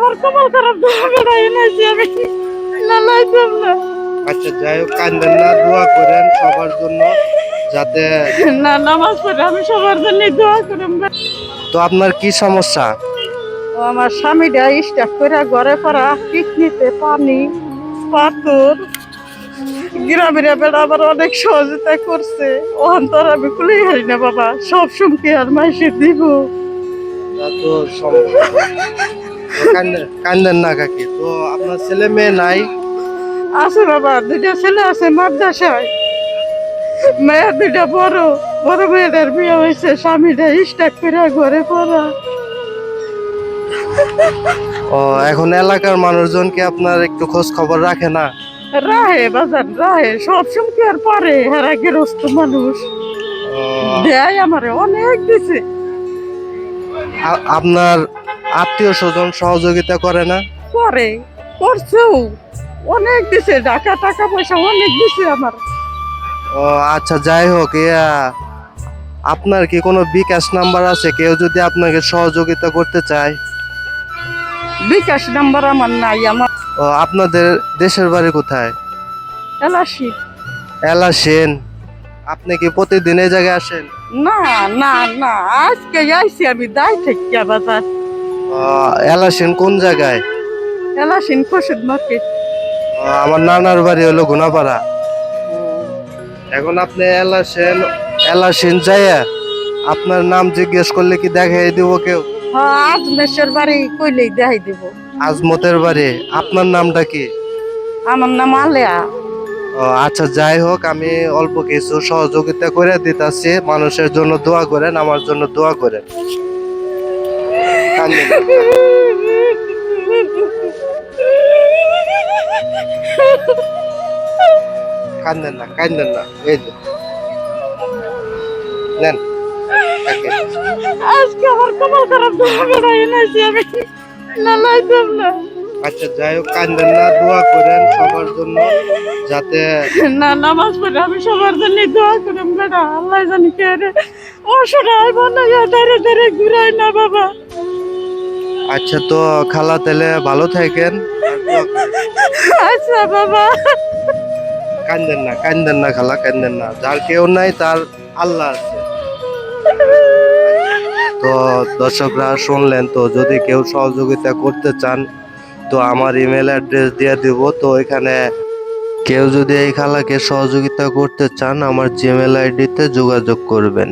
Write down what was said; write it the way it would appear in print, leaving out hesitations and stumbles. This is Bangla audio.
আমার কপাল খারাপ বেড়াই নাইছি আমি লালাইতাম না। আচ্ছা যাই হোক, কান্দেন না, দোয়া করেন সবার জন্য যাতে। না নামাজ পড়ে আমি সবার জন্য দোয়া করি। তো আপনার কি সমস্যা? ও আমার স্বামীটা স্টাক করে ঘরে পড়া কিডনিতে পানি পাথর গ্রামের বেড়া আবার অনেক সহযোগিতা করছে। ও অন্তর আমি খুলেই হারি না বাবা, সব সুমকে আর মাইসে দিব। তা তো কান্দেন না কাকি। তো আপনার ছেলে মেয়ে নাই? আছে বাবা, দুইটা ছেলে আছে মাদ্রাসায়, মেয়ে দুইটা বড় বড় মেয়েদের বিয়ে হয়েছে, স্বামীটা স্টাক করে ঘরে পড়া। ও, এখন এলাকার মানুষজন কি আপনার একটু খোঁজ খবর রাখে না? রাহে বাজান রাহে, সব সুমকে আর পারে হেরা গেরস্ত মানুষ ও, দেয় আমারে অনেক দিছে। আপনার আত্মীয় স্বজন সহযোগিতা করে না? করে, করছেও, অনেক দিছে, টাকা টাকা পয়সা অনেক দিছে আমার। ও আচ্ছা, যাই হোক, আপনার কি কোনো বিকাশ নাম্বার আছে? কেউ যদি আপনাকে সহযোগিতা করতে চায়? বিকাশ নাম্বার আমার নাই। আমার ও, আপনাদের দেশের বাড়ি কোথায়? এলাসি। এলা সেন। আপনি কি প্রতিদিন এই জায়গায় আসেন? না না না, আজকে আইছি আমি দায় থেকে বাজার। এলা সেন কোন জায়গায়? এলাসিন খসুদ মার্কেট। আমার নানার বাড়ি হলো গুনাপাড়া। এখন আপনি এলা সেন যাইয়া আপনার নাম জিজ্ঞেস করলে কি দেখাই দিব কেউ? হ্যাঁ, আজ মেসের বাড়ি কইলেই দেখাই দিব। আজমতের বাড়ি। আপনার নামটা কি? আমার নাম আলেয়া। ও আচ্ছা, যাই হোক, আমি অল্প কিছু সহযোগিতা করে দিতেছি। মানুষের জন্য দোয়া করেন, আমার জন্য দোয়া করেন। কান্দেন না, কান্দেন না, কান্দেন না। এই যে নেন কাকে। আজকে আমার কপাল খারাপ বেড়াই নাইছি আমি লালাইতাম না। আচ্ছা যাই হোক, কান্দেন না, দোয়া করেন সবার জন্য যাতে। না নামাজ পড়ে আমি সবার জন্য দোয়া করি বেটা, আল্লাহ জানি কে রে অসহায় বানাইয়া ধরে ধরে ঘুরাই না বাবা। আচ্ছা তো খালা, তাহলে ভালো থাকেন আর দোয়া করেন। আচ্ছা বাবা। কান্দেন না, কান্দেন না খালা, কান্দেন না। যার কেউ নাই তার আল্লাহ আছে। তো দর্শকরা শুনলেন, তো যদি কেউ সহযোগিতা করতে চান তো আমার ইমেল অ্যাড্রেস দিয়ে দিব। তো এখানে কেউ যদি এই খালাকে সহযোগিতা করতে চান আমার জিমেল আইডিতে যোগাযোগ করবেন।